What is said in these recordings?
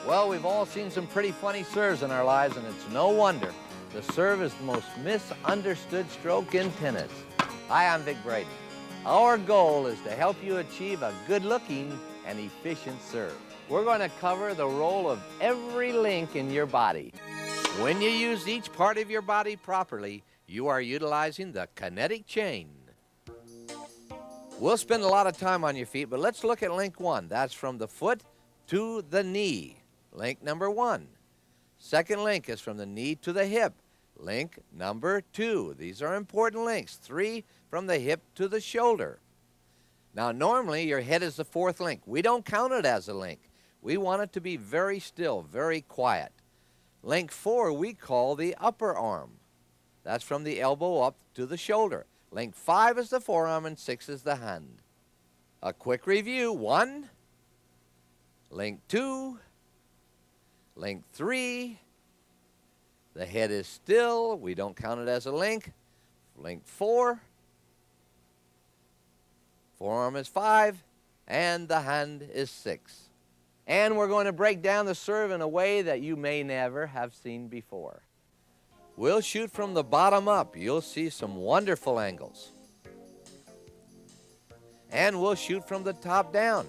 Well, we've all seen some pretty funny serves in our lives, and it's no wonder. The serve is the most misunderstood stroke in tennis. Hi, I'm Vic Braden. Our goal is to help you achieve a good-looking and efficient serve. We're going to cover the role of every link in your body. When you use each part of your body properly, you are utilizing the kinetic chain. We'll spend a lot of time on your feet, but let's look at link 1. That's from the foot to the knee. Link number 1. Second link is from the knee to the hip. Link number 2. These are important links. 3 from the hip to the shoulder. Now, normally your head is the 4th link. We don't count it as a link. We want it to be very still, very quiet. Link 4 we call the upper arm. That's from the elbow up to the shoulder. Link 5 is the forearm and 6 is the hand. A quick review. 1, link 2, link 3, the head is still, we don't count it as a link. Link 4, forearm is 5, and the hand is 6. And we're going to break down the serve in a way that you may never have seen before. We'll shoot from the bottom up. You'll see some wonderful angles. And we'll shoot from the top down.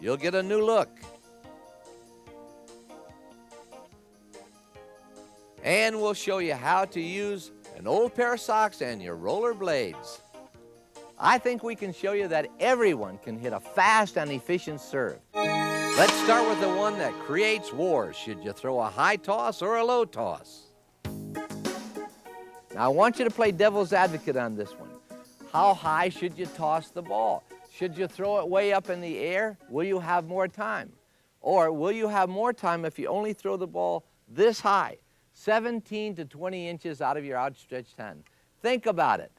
You'll get a new look. And we'll show you how to use an old pair of socks and your roller blades. I think we can show you that everyone can hit a fast and efficient serve. Let's start with the one that creates wars. Should you throw a high toss or a low toss? Now I want you to play devil's advocate on this one. How high should you toss the ball? Should you throw it way up in the air? Will you have more time? Or will you have more time if you only throw the ball this high? 17 to 20 inches out of your outstretched hand. Think about it.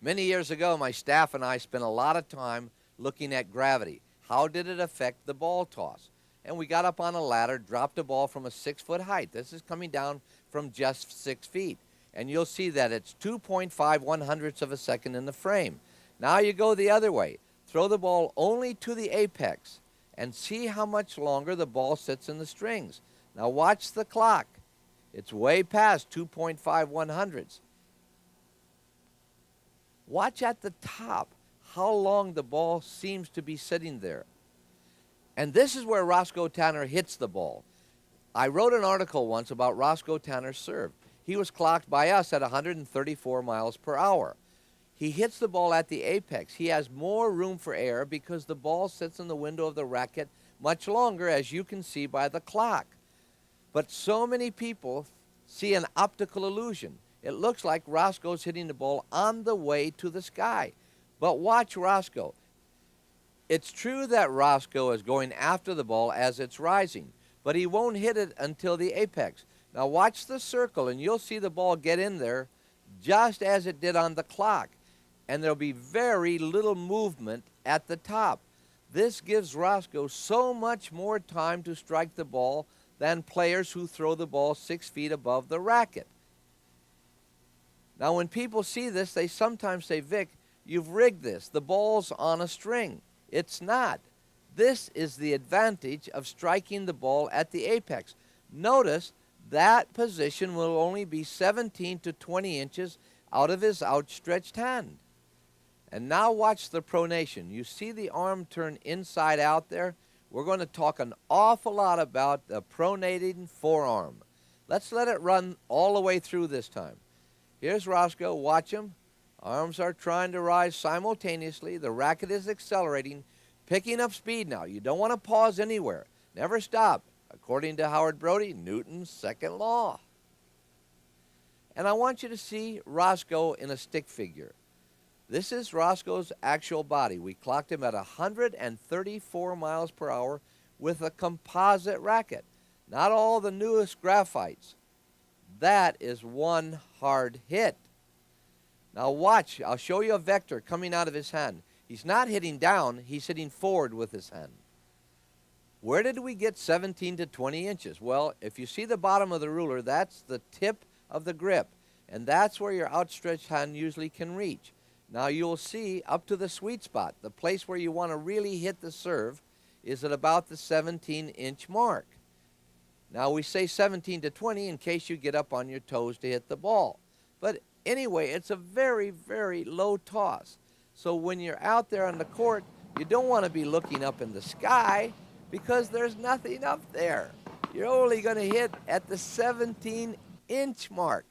Many years ago, my staff and I spent a lot of time looking at gravity. How did it affect the ball toss? And we got up on a ladder, dropped a ball from a 6-foot height. This is coming down from just 6 feet. And you'll see that it's 2.5 of a second in the frame. Now you go the other way. Throw the ball only to the apex and see how much longer the ball sits in the strings. Now watch the clock. It's way past 2.5. Watch at the top how long the ball seems to be sitting there. And this is where Rosco Tanner hits the ball. I wrote an article once about Rosco Tanner's serve. He was clocked by us at 134 miles per hour. He hits the ball at the apex. He has more room for air because the ball sits in the window of the racket much longer, as you can see by the clock. But so many people see an optical illusion. It looks like Rosco's hitting the ball on the way to the sky. But watch Rosco. It's true that Rosco is going after the ball as it's rising, but he won't hit it until the apex. Now watch the circle, and you'll see the ball get in there just as it did on the clock. And there'll be very little movement at the top. This gives Rosco so much more time to strike the ball than players who throw the ball 6 feet above the racket. Now when people see this, they sometimes say, Vic, you've rigged this. The ball's on a string. It's not. This is the advantage of striking the ball at the apex. Notice that position will only be 17 to 20 inches out of his outstretched hand. And now watch the pronation. You see the arm turn inside out there? We're going to talk an awful lot about the pronating forearm. Let's let it run all the way through this time. Here's Rosco. Watch him. Arms are trying to rise simultaneously. The racket is accelerating, picking up speed now. You don't want to pause anywhere. Never stop. According to Howard Brody, Newton's second law. And I want you to see Rosco in a stick figure. This is Rosco's actual body. We clocked him at 134 miles per hour with a composite racket. Not all the newest graphites. That is one hard hit. Now watch. I'll show you a vector coming out of his hand. He's not hitting down. He's hitting forward with his hand. Where did we get 17 to 20 inches? Well, if you see the bottom of the ruler, that's the tip of the grip. And that's where your outstretched hand usually can reach. Now you'll see up to the sweet spot, the place where you want to really hit the serve is at about the 17-inch mark. Now we say 17 to 20 in case you get up on your toes to hit the ball. But anyway, it's a very, very low toss. So when you're out there on the court, you don't want to be looking up in the sky because there's nothing up there. You're only going to hit at the 17-inch mark.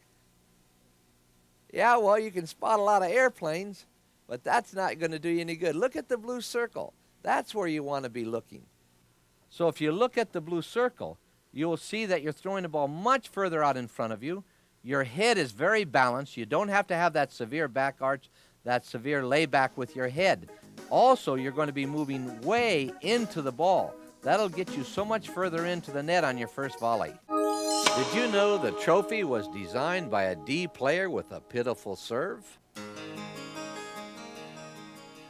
Yeah, well, you can spot a lot of airplanes, but that's not going to do you any good. Look at the blue circle. That's where you want to be looking. So if you look at the blue circle, you will see that you're throwing the ball much further out in front of you. Your head is very balanced. You don't have to have that severe back arch, that severe layback with your head. Also, you're going to be moving way into the ball. That'll get you so much further into the net on your first volley. Did you know the trophy was designed by a D player with a pitiful serve?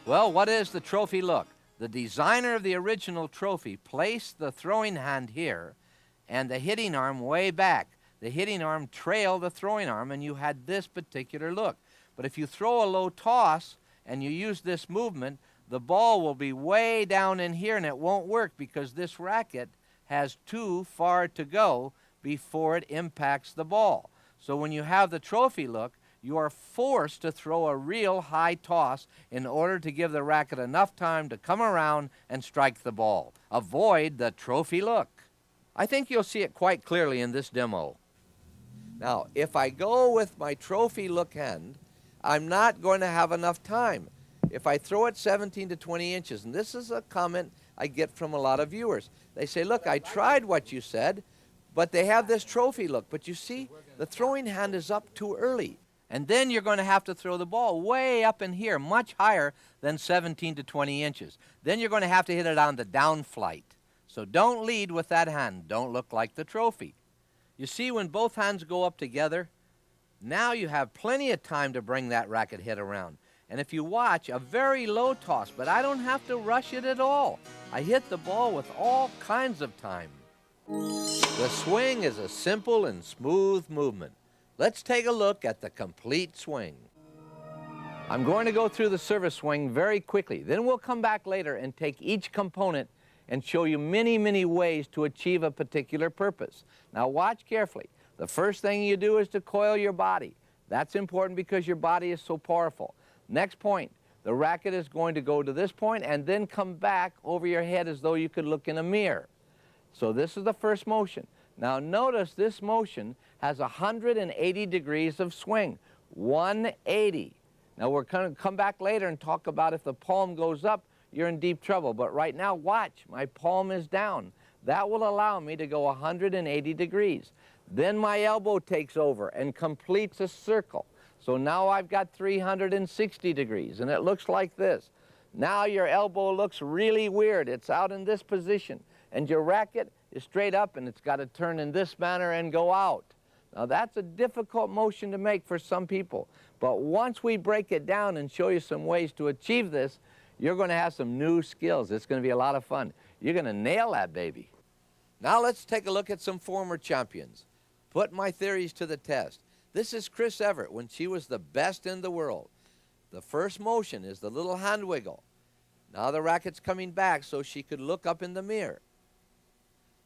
Well, what is the trophy look? The designer of the original trophy placed the throwing hand here and the hitting arm way back. The hitting arm trailed the throwing arm, and you had this particular look. But if you throw a low toss and you use this movement, the ball will be way down in here, and it won't work because this racket has too far to go before it impacts the ball. So when you have the trophy look, you are forced to throw a real high toss in order to give the racket enough time to come around and strike the ball. Avoid the trophy look. I think you'll see it quite clearly in this demo. Now, if I go with my trophy look hand, I'm not going to have enough time. If I throw it 17 to 20 inches, and this is a comment I get from a lot of viewers. They say, look, I tried what you said, but they have this trophy look. But you see, the throwing hand is up too early. And then you're going to have to throw the ball way up in here, much higher than 17 to 20 inches. Then you're going to have to hit it on the down flight. So don't lead with that hand. Don't look like the trophy. You see, when both hands go up together, now you have plenty of time to bring that racket head around. And if you watch, a very low toss, but I don't have to rush it at all. I hit the ball with all kinds of time. The swing is a simple and smooth movement. Let's take a look at the complete swing. I'm going to go through the service swing very quickly. Then we'll come back later and take each component and show you many, many ways to achieve a particular purpose. Now watch carefully. The first thing you do is to coil your body. That's important because your body is so powerful. Next point, the racket is going to go to this point and then come back over your head as though you could look in a mirror. So this is the first motion. Now notice this motion has 180 degrees of swing, 180. Now we're going to come back later and talk about if the palm goes up, you're in deep trouble. But right now, watch, my palm is down. That will allow me to go 180 degrees. Then my elbow takes over and completes a circle. So now I've got 360 degrees, and it looks like this. Now your elbow looks really weird. It's out in this position, and your racket is straight up, and it's got to turn in this manner and go out. Now that's a difficult motion to make for some people, but once we break it down and show you some ways to achieve this, you're going to have some new skills. It's going to be a lot of fun. You're going to nail that baby. Now let's take a look at some former champions. Put my theories to the test. This is Chris Evert when she was the best in the world. The first motion is the little hand wiggle. Now the racket's coming back so she could look up in the mirror.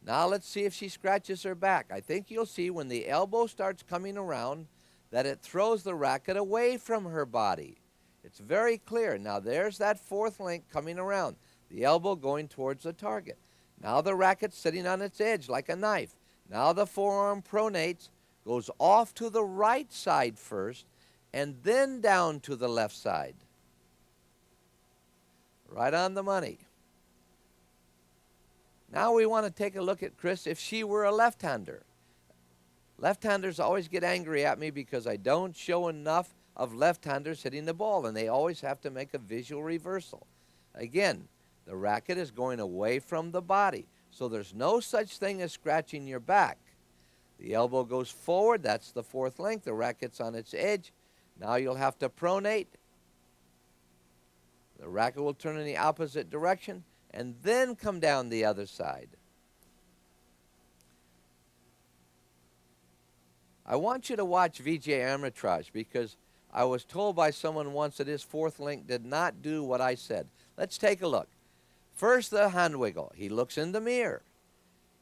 Now let's see if she scratches her back. I think you'll see when the elbow starts coming around that it throws the racket away from her body. It's very clear. Now there's that fourth link coming around, the elbow going towards the target. Now the racket's sitting on its edge like a knife. Now the forearm pronates, goes off to the right side first, and then down to the left side. Right on the money. Now we want to take a look at Chris if she were a left-hander. Left-handers always get angry at me because I don't show enough of left-handers hitting the ball, and they always have to make a visual reversal. Again, the racket is going away from the body, so there's no such thing as scratching your back. The elbow goes forward, that's the fourth link, the racket's on its edge. Now you'll have to pronate. The racket will turn in the opposite direction and then come down the other side. I want you to watch Vijay Amritraj because I was told by someone once that his fourth link did not do what I said. Let's take a look. First, the hand wiggle. He looks in the mirror.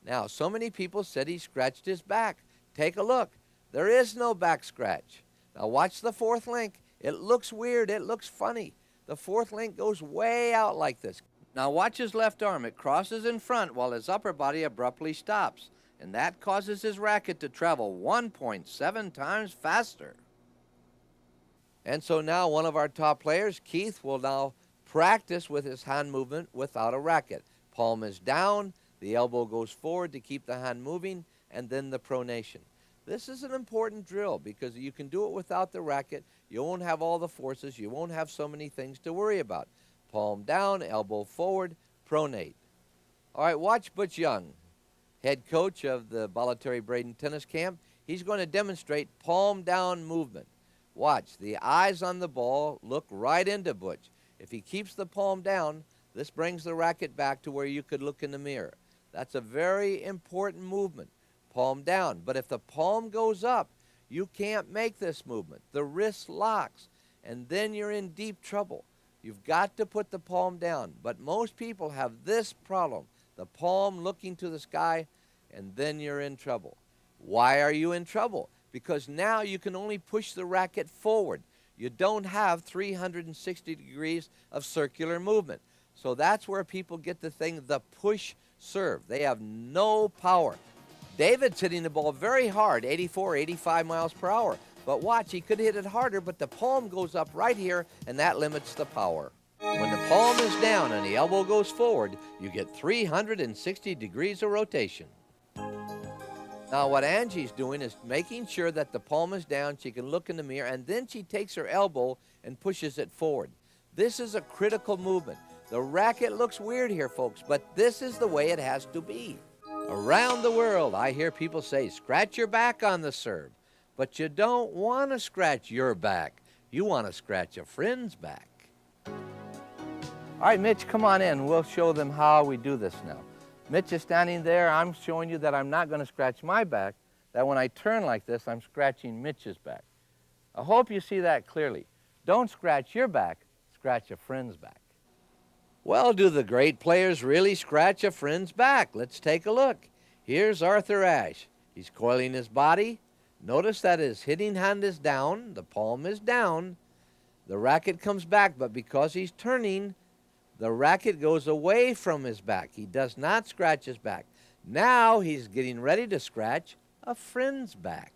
Now, so many people said he scratched his back. Take a look. There is no back scratch. Now watch the fourth link. It looks weird. It looks funny. The fourth link goes way out like this. Now watch his left arm. It crosses in front while his upper body abruptly stops. And that causes his racket to travel 1.7 times faster. And so now one of our top players, Keith, will now practice with his hand movement without a racket. Palm is down, the elbow goes forward to keep the hand moving, and then the pronation. This is an important drill because you can do it without the racket. You won't have all the forces. You won't have so many things to worry about. Palm down, elbow forward, pronate. All right, watch Butch Young, head coach of the Vic Braden tennis camp. He's going to demonstrate palm down movement. Watch, the eyes on the ball look right into Butch. If he keeps the palm down, this brings the racket back to where you could look in the mirror. That's a very important movement, palm down. But if the palm goes up, you can't make this movement. The wrist locks, and then you're in deep trouble. You've got to put the palm down. But most people have this problem, the palm looking to the sky, and then you're in trouble. Why are you in trouble? Because now you can only push the racket forward. You don't have 360 degrees of circular movement. So that's where people get the thing, the push serve. They have no power. David's hitting the ball very hard, 84, 85 miles per hour. But watch, he could hit it harder, but the palm goes up right here, and that limits the power. When the palm is down and the elbow goes forward, you get 360 degrees of rotation. Now what Angie's doing is making sure that the palm is down, she can look in the mirror, and then she takes her elbow and pushes it forward. This is a critical movement. The racket looks weird here, folks, but this is the way it has to be. Around the world, I hear people say, scratch your back on the serve. But you don't want to scratch your back. You want to scratch a friend's back. All right, Mitch, come on in. We'll show them how we do this now. Mitch is standing there. I'm showing you that I'm not going to scratch my back, that when I turn like this, I'm scratching Mitch's back. I hope you see that clearly. Don't scratch your back, scratch a friend's back. Well, do the great players really scratch a friend's back? Let's take a look. Here's Arthur Ashe. He's coiling his body. Notice that his hitting hand is down, the palm is down. The racket comes back, but because he's turning, the racket goes away from his back. He does not scratch his back. Now he's getting ready to scratch a friend's back.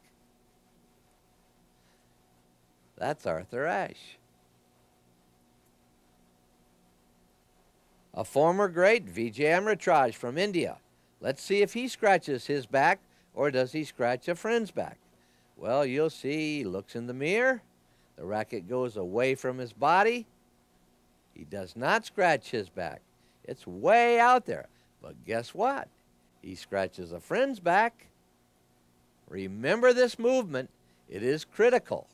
That's Arthur Ashe. A former great, Vijay Amritraj from India. Let's see if he scratches his back or does he scratch a friend's back. Well, you'll see he looks in the mirror. The racket goes away from his body. He does not scratch his back. It's way out there. But guess what? He scratches a friend's back. Remember this movement. It is critical.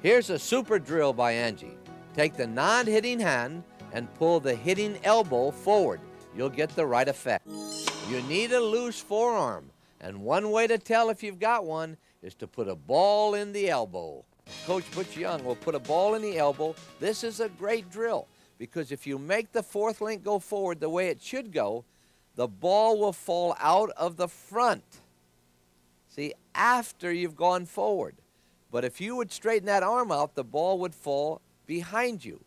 Here's a super drill by Angie. Take the non-hitting hand and pull the hitting elbow forward. You'll get the right effect. You need a loose forearm, and one way to tell if you've got one is to put a ball in the elbow. Coach Butch Young will put a ball in the elbow. This is a great drill because if you make the fourth link go forward the way it should go, the ball will fall out of the front. See, after you've gone forward. But if you would straighten that arm out, the ball would fall behind you.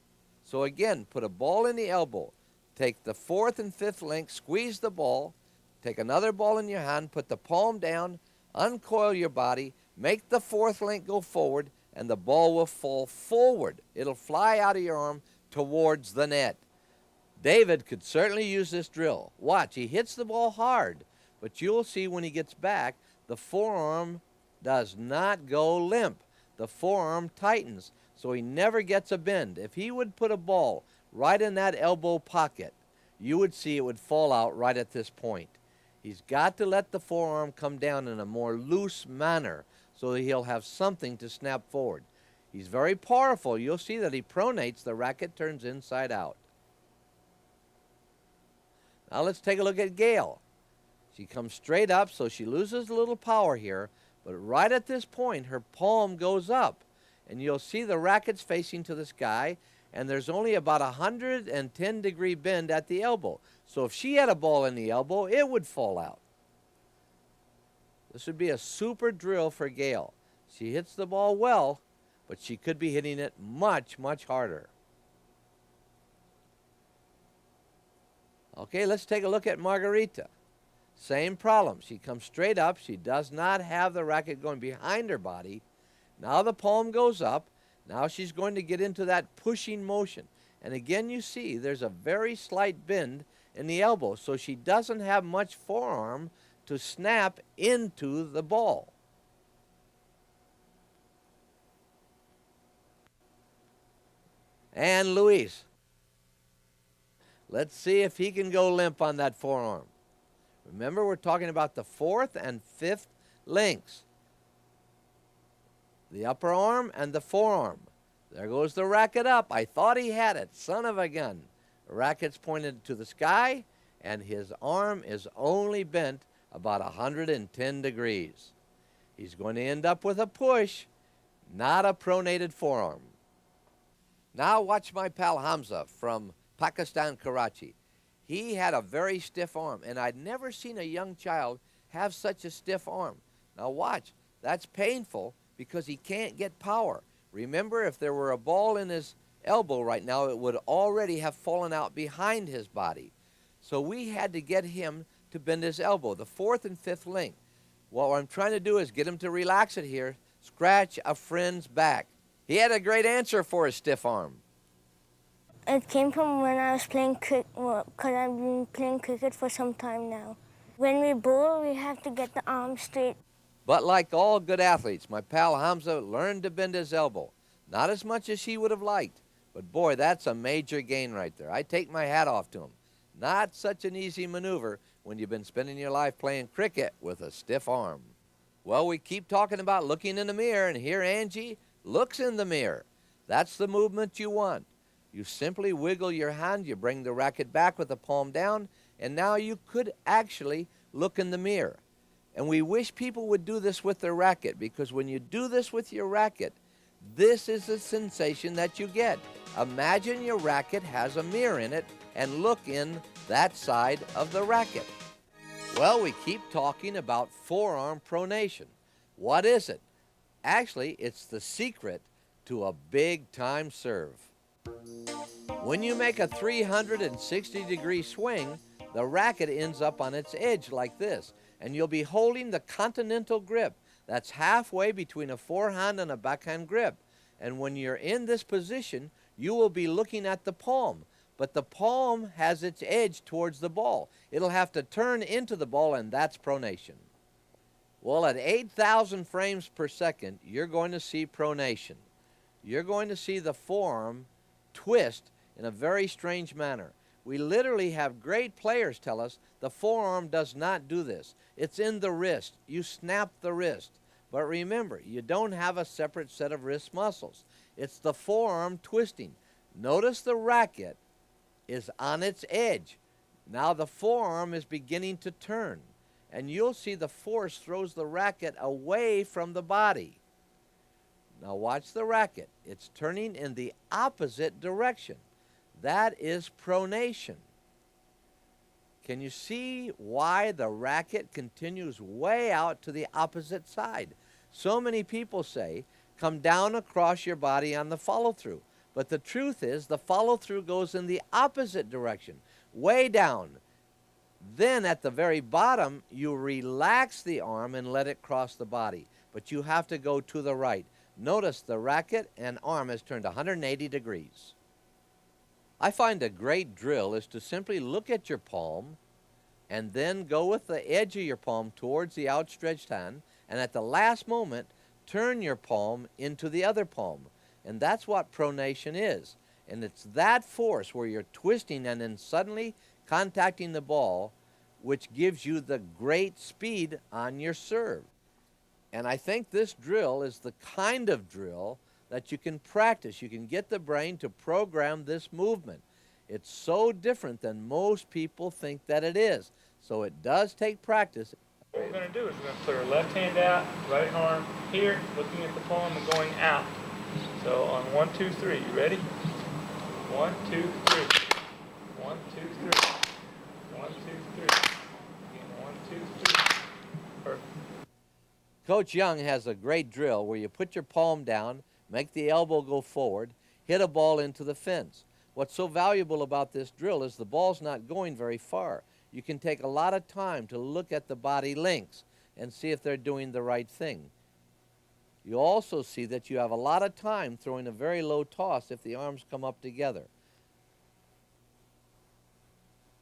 So again, put a ball in the elbow. Take the fourth and fifth link, squeeze the ball, take another ball in your hand, put the palm down, uncoil your body, make the fourth link go forward, and the ball will fall forward. It'll fly out of your arm towards the net. David could certainly use this drill. Watch, he hits the ball hard, but you'll see when he gets back, the forearm does not go limp. The forearm tightens, so he never gets a bend. If he would put a ball right in that elbow pocket, you would see it would fall out right at this point. He's got to let the forearm come down in a more loose manner so that he'll have something to snap forward. He's very powerful. You'll see that he pronates, the racket turns inside out. Now let's take a look at Gail. She comes straight up, so she loses a little power here, but right at this point, her palm goes up, and you'll see the racket's facing to the sky, and there's only about a 110-degree bend at the elbow. So if she had a ball in the elbow, it would fall out. This would be a super drill for Gail. She hits the ball well, but she could be hitting it much, much harder. Okay, let's take a look at Margarita. Same problem. She comes straight up. She does not have the racket going behind her body. Now the palm goes up. Now she's going to get into that pushing motion. And again, you see there's a very slight bend in the elbow, so she doesn't have much forearm to snap into the ball. And Luis, let's see if he can go limp on that forearm. Remember, we're talking about the fourth and fifth links. The upper arm and the forearm. There goes the racket up. I thought he had it. Son of a gun. The racket's pointed to the sky, and his arm is only bent about 110 degrees. He's going to end up with a push, not a pronated forearm. Now watch my pal Hamza from Pakistan, Karachi. He had a very stiff arm, and I'd never seen a young child have such a stiff arm. Now watch, that's painful because he can't get power. Remember, if there were a ball in his elbow right now, it would already have fallen out behind his body. So we had to get him to bend his elbow, the fourth and fifth link. What I'm trying to do is get him to relax it here, scratch a friend's back. He had a great answer for his stiff arm. It came from when I was playing cricket, because I've been playing cricket for some time now. When we bowl, we have to get the arm straight. But like all good athletes, my pal Hamza learned to bend his elbow. Not as much as he would have liked, but boy, that's a major gain right there. I take my hat off to him. Not such an easy maneuver when you've been spending your life playing cricket with a stiff arm. Well, we keep talking about looking in the mirror, and here Angie looks in the mirror. That's the movement you want. You simply wiggle your hand, you bring the racket back with the palm down, and now you could actually look in the mirror. And we wish people would do this with their racket, because when you do this with your racket, this is the sensation that you get. Imagine your racket has a mirror in it and look in that side of the racket. Well, we keep talking about forearm pronation. What is it? Actually, it's the secret to a big-time serve. When you make a 360-degree swing, the racket ends up on its edge like this, and you'll be holding the Continental Grip. That's halfway between a forehand and a backhand grip. And when you're in this position, you will be looking at the palm, but the palm has its edge towards the ball. It'll have to turn into the ball, and that's pronation. Well, at 8,000 frames per second, you're going to see pronation. You're going to see the forearm twist in a very strange manner. We literally have great players tell us the forearm does not do this. It's in the wrist. You snap the wrist. But remember, you don't have a separate set of wrist muscles. It's the forearm twisting. Notice the racket is on its edge. Now the forearm is beginning to turn, and you'll see the force throws the racket away from the body. Now watch the racket. It's turning in the opposite direction. That is pronation. Can you see why the racket continues way out to the opposite side? So many people say, come down across your body on the follow-through. But the truth is, the follow-through goes in the opposite direction, way down. Then at the very bottom, you relax the arm and let it cross the body. But you have to go to the right. Notice the racket and arm has turned 180 degrees. I find a great drill is to simply look at your palm and then go with the edge of your palm towards the outstretched hand, and at the last moment, turn your palm into the other palm. And that's what pronation is. And it's that force where you're twisting and then suddenly contacting the ball, which gives you the great speed on your serve. And I think this drill is the kind of drill that you can practice. You can get the brain to program this movement. It's so different than most people think that it is. So it does take practice. What we're going to do is we're going to put our left hand out, right arm here, looking at the palm and going out. So on 1, 2, 3, you ready? 1, 2, 3. 1, 2, 3. 1, 2, 3. Again, 1, 2, 3. Perfect. Coach Young has a great drill where you put your palm down, make the elbow go forward, hit a ball into the fence. What's so valuable about this drill is the ball's not going very far. You can take a lot of time to look at the body links and see if they're doing the right thing. You also see that you have a lot of time throwing a very low toss if the arms come up together.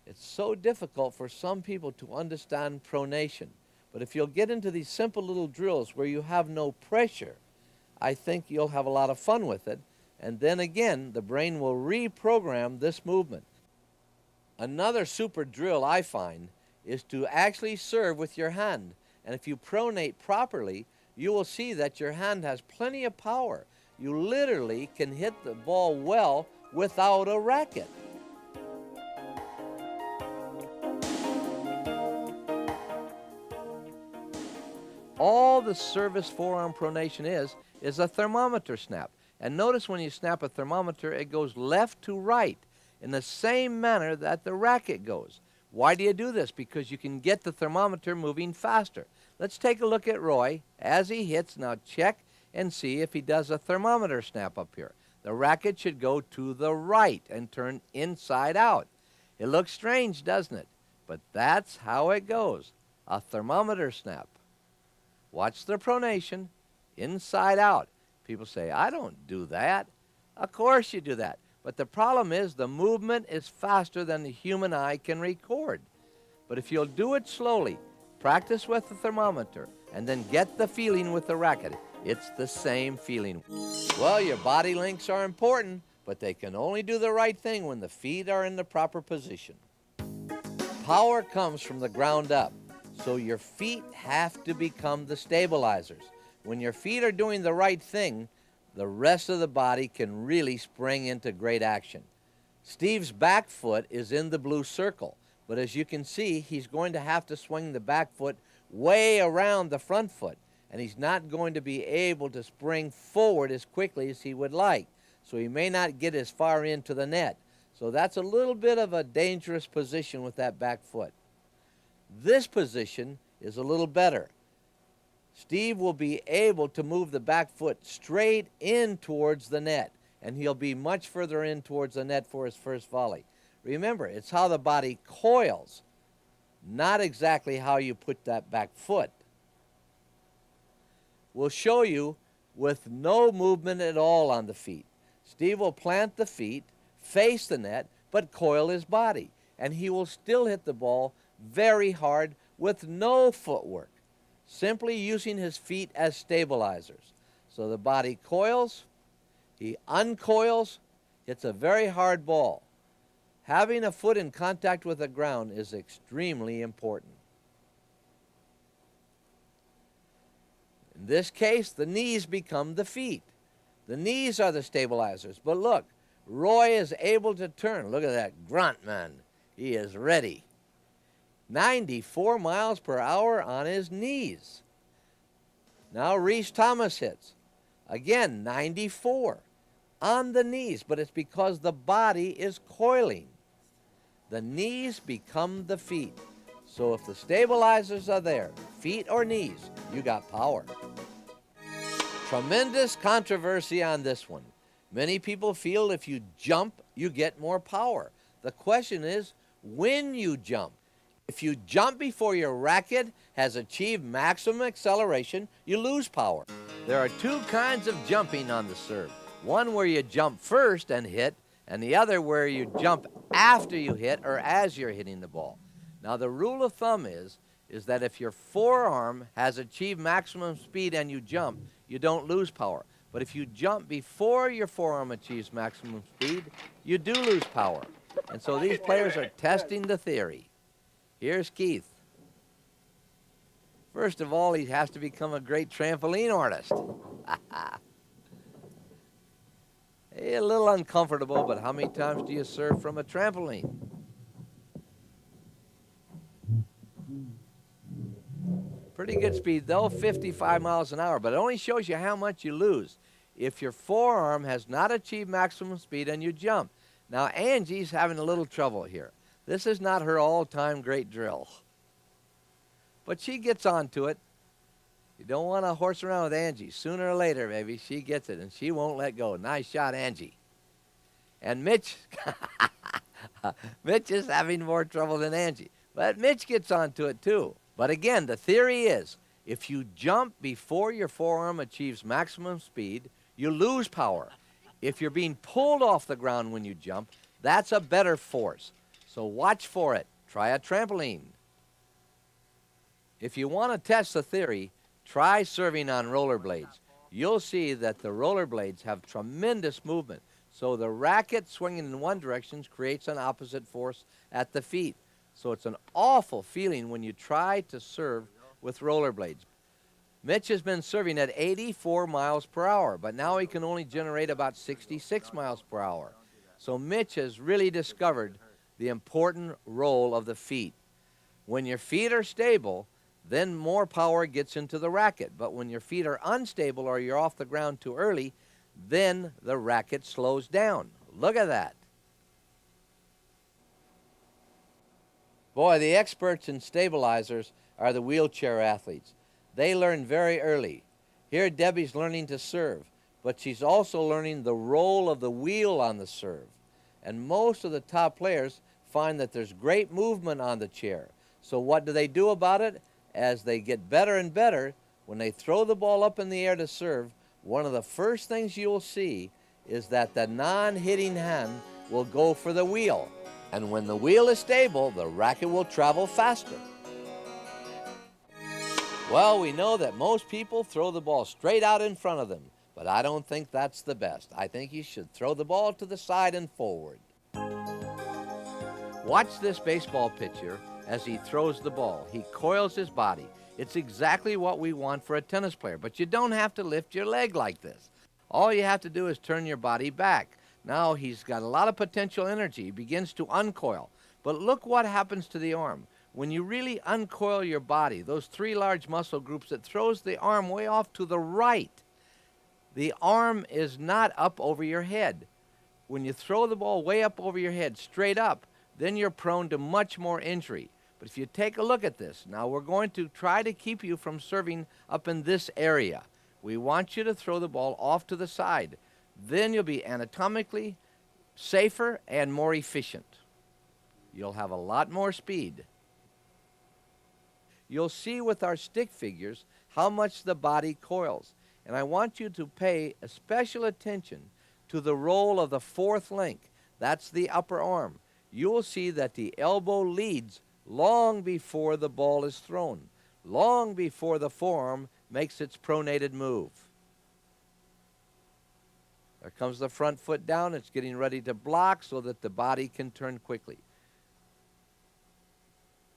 It's so difficult for some people to understand pronation. But if you'll get into these simple little drills where you have no pressure, I think you'll have a lot of fun with it. And then again, the brain will reprogram this movement. Another super drill I find is to actually serve with your hand. And if you pronate properly, you will see that your hand has plenty of power. You literally can hit the ball well without a racket. All the service forearm pronation is a thermometer snap. And notice when you snap a thermometer, it goes left to right in the same manner that the racket goes. Why do you do this? Because you can get the thermometer moving faster. Let's take a look at Roy as he hits. Now check and see if he does a thermometer snap up here. The racket should go to the right and turn inside out. It looks strange, doesn't it? But that's how it goes, a thermometer snap. Watch the pronation, inside out. People say, I don't do that. Of course you do that. But the problem is the movement is faster than the human eye can record. But if you'll do it slowly, practice with the thermometer, and then get the feeling with the racket, it's the same feeling. Well, your body links are important, but they can only do the right thing when the feet are in the proper position. Power comes from the ground up, so your feet have to become the stabilizers. When your feet are doing the right thing, the rest of the body can really spring into great action. Steve's back foot is in the blue circle, but as you can see, he's going to have to swing the back foot way around the front foot, and he's not going to be able to spring forward as quickly as he would like, so he may not get as far into the net. So that's a little bit of a dangerous position with that back foot. This position is a little better. Steve will be able to move the back foot straight in towards the net, and he'll be much further in towards the net for his first volley. Remember, it's how the body coils, not exactly how you put that back foot. We'll show you with no movement at all on the feet. Steve will plant the feet, face the net, but coil his body, and he will still hit the ball very hard with no footwork, simply using his feet as stabilizers. So the body coils, he uncoils, it's a very hard ball. Having a foot in contact with the ground is extremely important. In this case, the knees become the feet. The knees are the stabilizers. But look, Roy is able to turn. Look at that grunt, man. He is ready. 94 miles per hour on his knees. Now Reese Thomas hits. Again, 94 on the knees, but it's because the body is coiling. The knees become the feet. So if the stabilizers are there, feet or knees, you got power. Tremendous controversy on this one. Many people feel if you jump, you get more power. The question is, when you jump. If you jump before your racket has achieved maximum acceleration, you lose power. There are two kinds of jumping on the serve. One where you jump first and hit, and the other where you jump after you hit or as you're hitting the ball. Now the rule of thumb is that if your forearm has achieved maximum speed and you jump, you don't lose power. But if you jump before your forearm achieves maximum speed, you do lose power. And so these players are testing the theory. Here's Keith. First of all, he has to become a great trampoline artist. A little uncomfortable, but how many times do you serve from a trampoline? Pretty good speed, though, 55 miles an hour, but it only shows you how much you lose if your forearm has not achieved maximum speed and you jump. Now Angie's having a little trouble here. This is not her all-time great drill. But she gets onto it. You don't want to horse around with Angie. Sooner or later, maybe, she gets it, and she won't let go. Nice shot, Angie. And Mitch, Mitch is having more trouble than Angie. But Mitch gets onto it, too. But again, the theory is, if you jump before your forearm achieves maximum speed, you lose power. If you're being pulled off the ground when you jump, that's a better force. So watch for it. Try a trampoline. If you want to test the theory, try serving on rollerblades. You'll see that the rollerblades have tremendous movement. So the racket swinging in one direction creates an opposite force at the feet. So it's an awful feeling when you try to serve with rollerblades. Mitch has been serving at 84 miles per hour, but now he can only generate about 66 miles per hour. So Mitch has really discovered the important role of the feet. When your feet are stable, then more power gets into the racket. But when your feet are unstable or you're off the ground too early, then the racket slows down. Look at that. Boy, the experts in stabilizers are the wheelchair athletes. They learn very early. Here Debbie's learning to serve, but she's also learning the role of the wheel on the serve. And most of the top players find that there's great movement on the chair. So what do they do about it? As they get better and better, when they throw the ball up in the air to serve, one of the first things you'll see is that the non-hitting hand will go for the wheel. And when the wheel is stable, the racket will travel faster. Well, we know that most people throw the ball straight out in front of them, but I don't think that's the best. I think you should throw the ball to the side and forward. Watch this baseball pitcher as he throws the ball. He coils his body. It's exactly what we want for a tennis player, but you don't have to lift your leg like this. All you have to do is turn your body back. Now he's got a lot of potential energy. He begins to uncoil. But look what happens to the arm. When you really uncoil your body, those three large muscle groups, it throws the arm way off to the right. The arm is not up over your head. When you throw the ball way up over your head, straight up, then you're prone to much more injury. But if you take a look at this, now we're going to try to keep you from serving up in this area. We want you to throw the ball off to the side. Then you'll be anatomically safer and more efficient. You'll have a lot more speed. You'll see with our stick figures how much the body coils. And I want you to pay special attention to the role of the fourth link. That's the upper arm. You will see that the elbow leads long before the ball is thrown, long before the forearm makes its pronated move. There comes the front foot down. It's getting ready to block so that the body can turn quickly.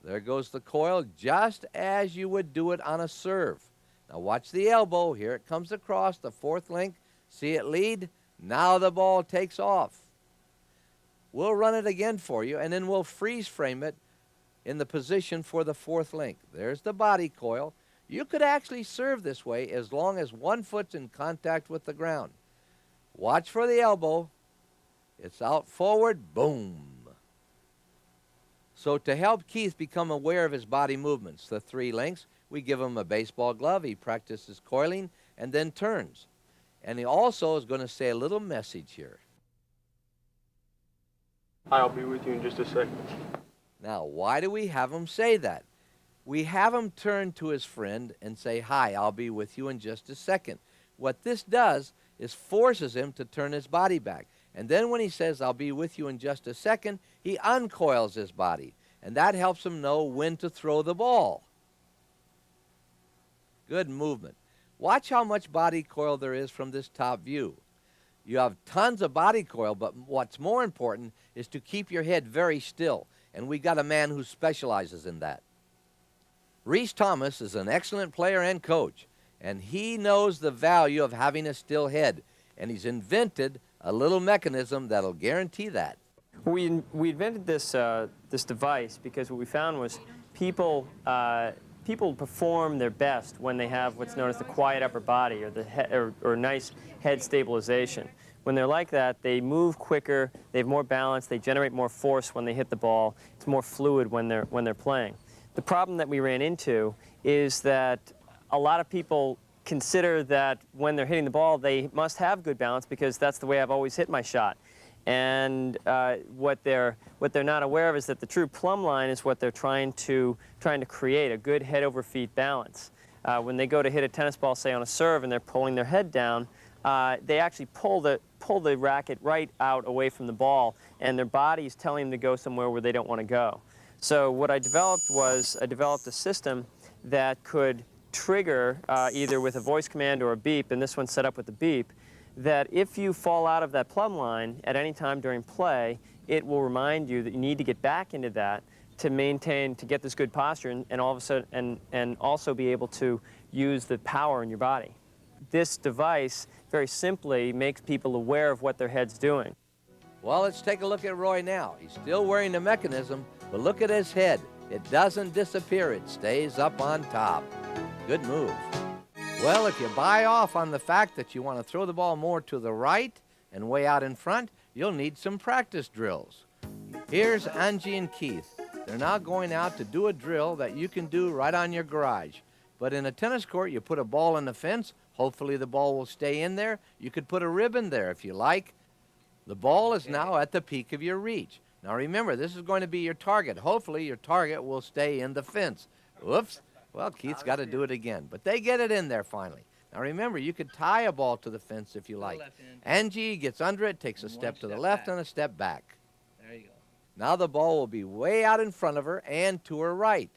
There goes the coil, just as you would do it on a serve. Now watch the elbow. Here it comes across the fourth link. See it lead? Now the ball takes off. We'll run it again for you, and then we'll freeze frame it in the position for the fourth link. There's the body coil. You could actually serve this way as long as one foot's in contact with the ground. Watch for the elbow. It's out forward. Boom. So to help Keith become aware of his body movements, the three links, we give him a baseball glove. He practices coiling and then turns. And he also is going to say a little message here. I'll be with you in just a second. Now, why do we have him say that? We have him turn to his friend and say, "Hi, I'll be with you in just a second." What this does is forces him to turn his body back. And then when he says, "I'll be with you in just a second," he uncoils his body. And that helps him know when to throw the ball. Good movement. Watch how much body coil there is from this top view. You have tons of body coil, but what's more important is to keep your head very still. And we got a man who specializes in that. Reese Thomas is an excellent player and coach, and he knows the value of having a still head. And he's invented a little mechanism that'll guarantee that. We invented this device because what we found was people perform their best when they have what's known as the quiet upper body or the or nice head stabilization. when they're like that, they move quicker, they have more balance, they generate more force when they hit the ball. It's more fluid when they're playing. The problem that we ran into is that a lot of people consider that when they're hitting the ball, they must have good balance because that's the way I've always hit my shot. And what they're not aware of is that the true plumb line is what they're trying to create, a good head over feet balance. When they go to hit a tennis ball, say on a serve, and they're pulling their head down, they actually pull the racket right out away from the ball, and their body's telling them to go somewhere where they don't want to go. So what I developed was a system that could trigger either with a voice command or a beep, and this one's set up with the beep, that if you fall out of that plumb line at any time during play, it will remind you that you need to get back into that to get this good posture and all of a sudden and also be able to use the power in your body. This device very simply makes people aware of what their head's doing. Well, let's take a look at Roy now. He's still wearing the mechanism, but look at his head. It doesn't disappear, it stays up on top. Good move. Well, if you buy off on the fact that you want to throw the ball more to the right and way out in front, you'll need some practice drills. Here's Angie and Keith. They're now going out to do a drill that you can do right on your garage. But in a tennis court, you put a ball in the fence. Hopefully the ball will stay in there. You could put a ribbon there if you like. The ball is now at the peak of your reach. Now remember, this is going to be your target. Hopefully your target will stay in the fence. Whoops. Well, Keith's got to do it again. But they get it in there finally. Now remember, you could tie a ball to the fence if you like. Angie gets under it, takes a step to the left and a step back. There you go. Now the ball will be way out in front of her and to her right.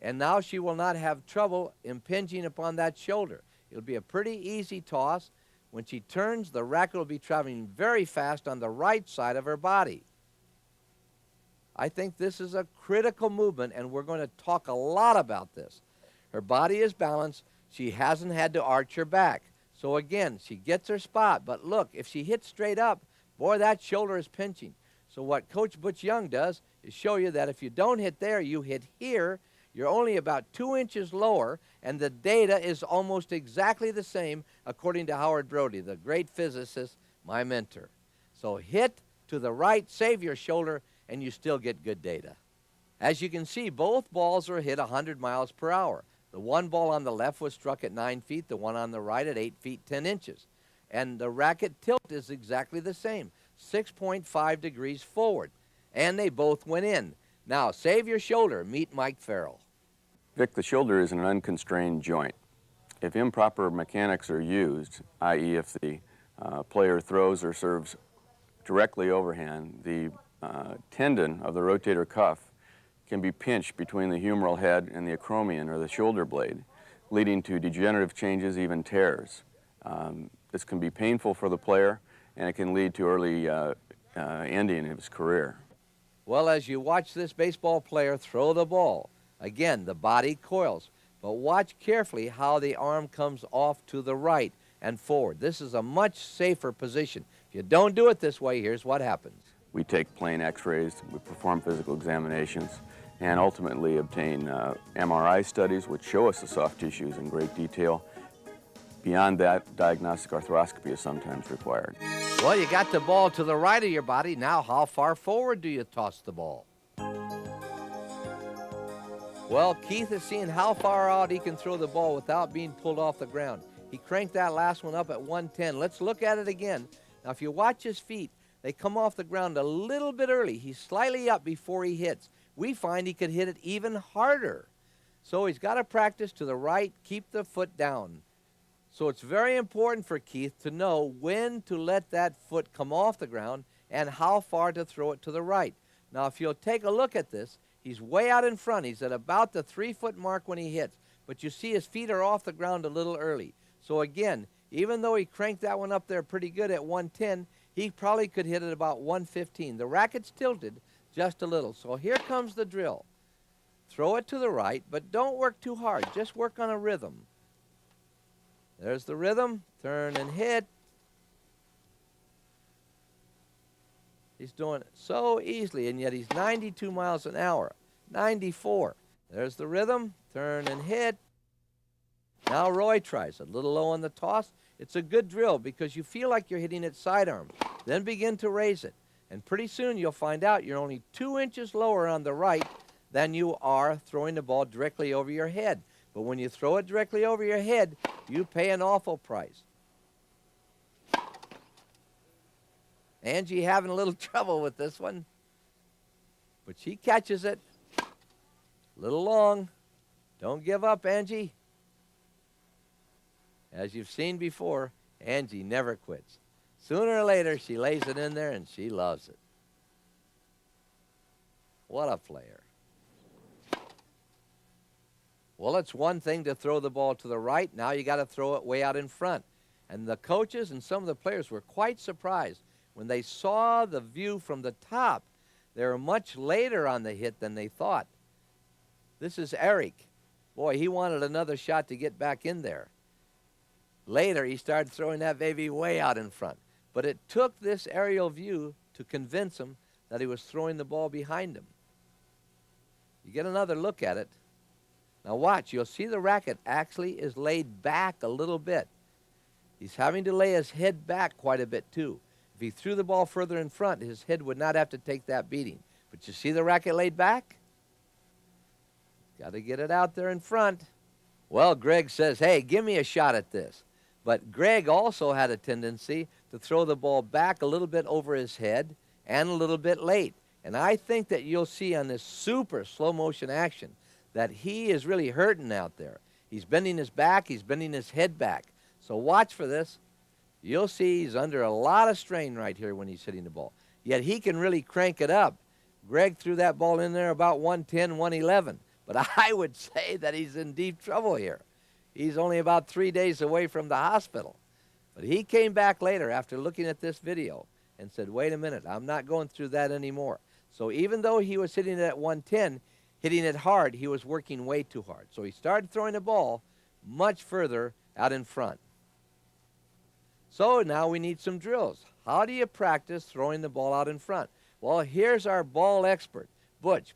And now she will not have trouble impinging upon that shoulder. It'll be a pretty easy toss. When she turns, the racket will be traveling very fast on the right side of her body. I think this is a critical movement, and we're going to talk a lot about this. Her body is balanced. She hasn't had to arch her back. So again, she gets her spot. But look, if she hits straight up, boy, that shoulder is pinching. So what Coach Butch Young does is show you that if you don't hit there, you hit here. You're only about 2 inches lower, and the data is almost exactly the same according to Howard Brody, the great physicist, my mentor. So hit to the right, save your shoulder, and you still get good data. As you can see, both balls are hit 100 miles per hour. The one ball on the left was struck at 9 feet, the one on the right at 8 feet 10 inches. And the racket tilt is exactly the same, 6.5 degrees forward. And they both went in. Now, save your shoulder. Meet Mike Farrell. Vic, the shoulder is an unconstrained joint. If improper mechanics are used, i.e. if the player throws or serves directly overhand, the tendon of the rotator cuff can be pinched between the humeral head and the acromion, or the shoulder blade, leading to degenerative changes, even tears. This can be painful for the player, and it can lead to early ending of his career. Well, as you watch this baseball player throw the ball, again, the body coils, but watch carefully how the arm comes off to the right and forward. This is a much safer position. If you don't do it this way, here's what happens. We take plain x-rays, we perform physical examinations, and ultimately obtain MRI studies which show us the soft tissues in great detail. Beyond that, diagnostic arthroscopy is sometimes required. Well, you got the ball to the right of your body. Now, how far forward do you toss the ball? Well, Keith is seeing how far out he can throw the ball without being pulled off the ground. He cranked that last one up at 110. Let's look at it again. Now, if you watch his feet, they come off the ground a little bit early. He's slightly up before he hits. We find he could hit it even harder. So he's got to practice to the right, keep the foot down. So it's very important for Keith to know when to let that foot come off the ground and how far to throw it to the right. Now, if you'll take a look at this, he's way out in front. He's at about the 3-foot mark when he hits. But you see his feet are off the ground a little early. So again, even though he cranked that one up there pretty good at 110, he probably could hit it about 115. The racket's tilted just a little. So here comes the drill. Throw it to the right, but don't work too hard. Just work on a rhythm. There's the rhythm. Turn and hit. He's doing it so easily, and yet he's 92 miles an hour. 94. There's the rhythm. Turn and hit. Now Roy tries a little low on the toss. It's a good drill because you feel like you're hitting it sidearm. Then begin to raise it. And pretty soon you'll find out you're only 2 inches lower on the right than you are throwing the ball directly over your head. But when you throw it directly over your head, you pay an awful price. Angie having a little trouble with this one, but she catches it. A little long. Don't give up, Angie. As you've seen before, Angie never quits. Sooner or later, she lays it in there, and she loves it. What a player. Well, it's one thing to throw the ball to the right. Now you got to throw it way out in front. And the coaches and some of the players were quite surprised when they saw the view from the top. They were much later on the hit than they thought. This is Eric. Boy, he wanted another shot to get back in there. Later, he started throwing that baby way out in front. But it took this aerial view to convince him that he was throwing the ball behind him. You get another look at it. Now watch, you'll see the racket actually is laid back a little bit. He's having to lay his head back quite a bit too. If he threw the ball further in front, his head would not have to take that beating. But you see the racket laid back? Got to get it out there in front. Well, Greg says, hey, give me a shot at this. But Greg also had a tendency to throw the ball back a little bit over his head and a little bit late. And I think that you'll see on this super slow motion action that he is really hurting out there. He's bending his back, he's bending his head back. So watch for this. You'll see he's under a lot of strain right here when he's hitting the ball. Yet he can really crank it up. Greg threw that ball in there about 110, 111. But I would say that he's in deep trouble here. He's only about 3 days away from the hospital. But he came back later after looking at this video and said, wait a minute, I'm not going through that anymore. So even though he was hitting it at 110, hitting it hard, he was working way too hard. So he started throwing the ball much further out in front. So now we need some drills. How do you practice throwing the ball out in front? Well, here's our ball expert, Butch.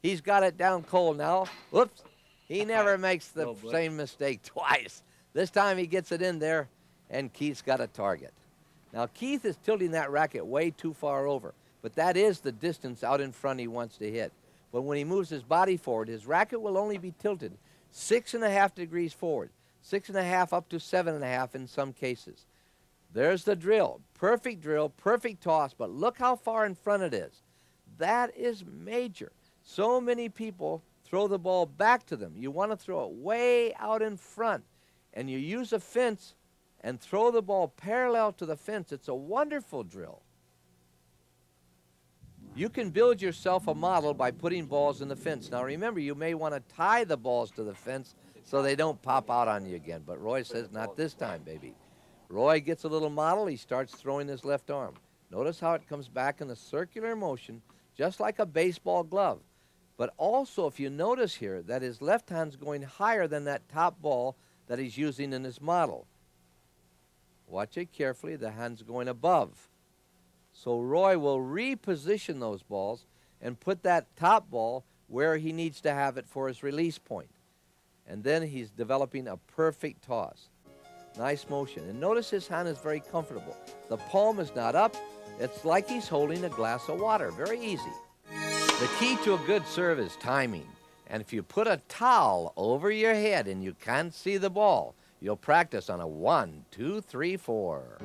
He's got it down cold now. Whoops. He never makes the same mistake twice. This time he gets it in there, and Keith's got a target. Now, Keith is tilting that racket way too far over, but that is the distance out in front he wants to hit. But when he moves his body forward, his racket will only be tilted 6.5 degrees forward, 6.5 up to 7.5 in some cases. There's the drill. Perfect toss, but look how far in front it is. That is major. So many people throw the ball back to them. You want to throw it way out in front, and you use a fence and throw the ball parallel to the fence. It's a wonderful drill. You can build yourself a model by putting balls in the fence. Now remember, you may want to tie the balls to the fence so they don't pop out on you again. But Roy says, not this time, baby. Roy gets a little model. He starts throwing his left arm. Notice how it comes back in a circular motion, just like a baseball glove. But also, if you notice here, that his left hand's going higher than that top ball that he's using in his model. Watch it carefully. The hand's going above. So Roy will reposition those balls and put that top ball where he needs to have it for his release point. And then he's developing a perfect toss. Nice motion. And notice his hand is very comfortable. The palm is not up. It's like he's holding a glass of water. Very easy. The key to a good serve is timing. And if you put a towel over your head and you can't see the ball, you'll practice on a 1, 2, 3, 4.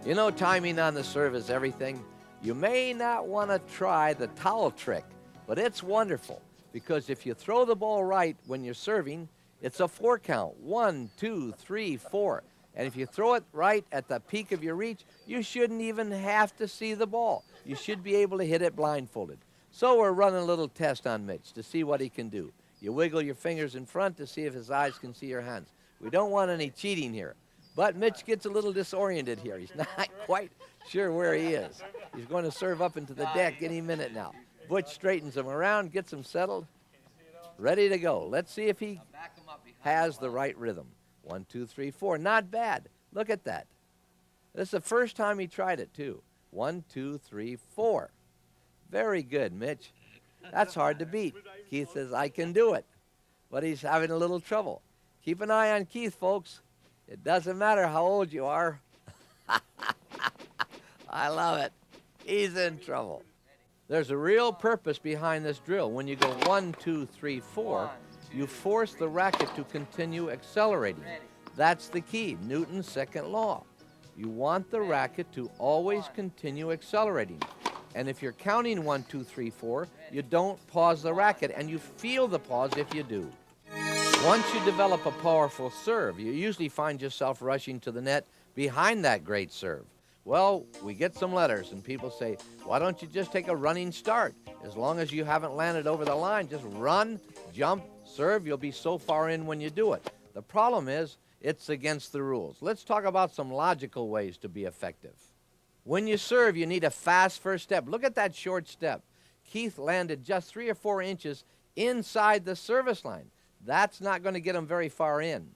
You know, timing on the serve is everything. You may not want to try the towel trick, but it's wonderful because if you throw the ball right when you're serving, it's a 4 count. 1, 2, 3, 4. And if you throw it right at the peak of your reach, you shouldn't even have to see the ball. You should be able to hit it blindfolded. So we're running a little test on Mitch to see what he can do. You wiggle your fingers in front to see if his eyes can see your hands. We don't want any cheating here. But Mitch gets a little disoriented here. He's not quite sure where he is. He's going to serve up into the deck any minute now. Butch straightens him around, gets him settled, ready to go. Let's see if he has the right rhythm. 1, 2, 3, 4. Not bad. Look at that. This is the first time he tried it, too. 1, 2, 3, 4. Very good, Mitch. That's hard to beat. Keith says, I can do it. But he's having a little trouble. Keep an eye on Keith, folks. It doesn't matter how old you are. I love it. He's in trouble. There's a real purpose behind this drill. When you go 1, 2, 3, 4, you force the racket to continue accelerating. That's the key, Newton's second law. You want the racket to always continue accelerating. And if you're counting 1, 2, 3, 4, you don't pause the racket, and you feel the pause if you do. Once you develop a powerful serve, you usually find yourself rushing to the net behind that great serve. Well, we get some letters, and people say, why don't you just take a running start? As long as you haven't landed over the line, just run, jump, serve. You'll be so far in when you do it. The problem is, it's against the rules. Let's talk about some logical ways to be effective. When you serve, you need a fast first step. Look at that short step. Keith landed just 3 or 4 inches inside the service line. That's not going to get him very far in.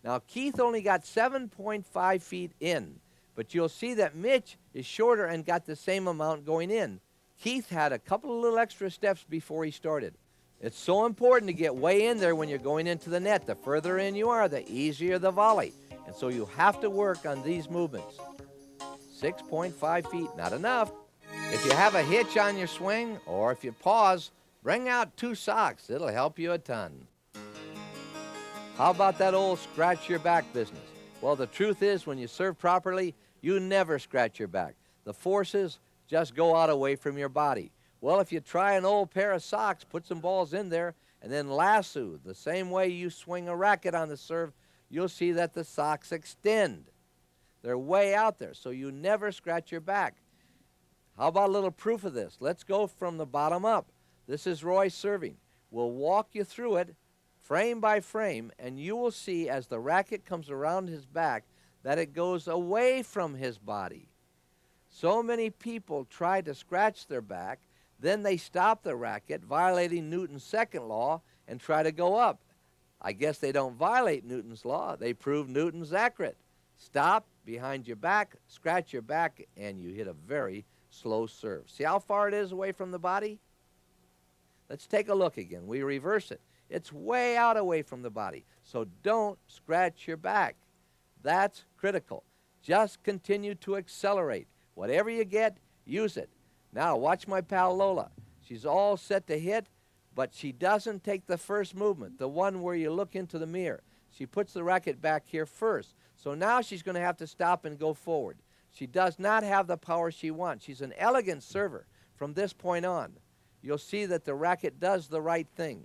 Now, Keith only got 7.5 feet in, but you'll see that Mitch is shorter and got the same amount going in. Keith had a couple of little extra steps before he started. It's so important to get way in there when you're going into the net. The further in you are, the easier the volley. And so you have to work on these movements. 6.5 feet, not enough. If you have a hitch on your swing, or if you pause, bring out 2 socks. It'll help you a ton. How about that old scratch your back business? Well, the truth is, when you serve properly, you never scratch your back. The forces just go out away from your body. Well, if you try an old pair of socks, put some balls in there, and then lasso, the same way you swing a racket on the serve, you'll see that the socks extend. They're way out there, so you never scratch your back. How about a little proof of this? Let's go from the bottom up. This is Roy serving. We'll walk you through it frame by frame, and you will see as the racket comes around his back that it goes away from his body. So many people try to scratch their back, then they stop the racket, violating Newton's second law, and try to go up. I guess they don't violate Newton's law. They prove Newton's accurate. Stop behind your back, scratch your back, and you hit a very slow serve. See how far it is away from the body? Let's take a look again. We reverse it. It's way out away from the body. So don't scratch your back. That's critical. Just continue to accelerate. Whatever you get, use it. Now, watch my pal Lola. She's all set to hit, but she doesn't take the first movement, the one where you look into the mirror. She puts the racket back here first. So now she's going to have to stop and go forward. She does not have the power she wants. She's an elegant server from this point on. You'll see that the racket does the right thing.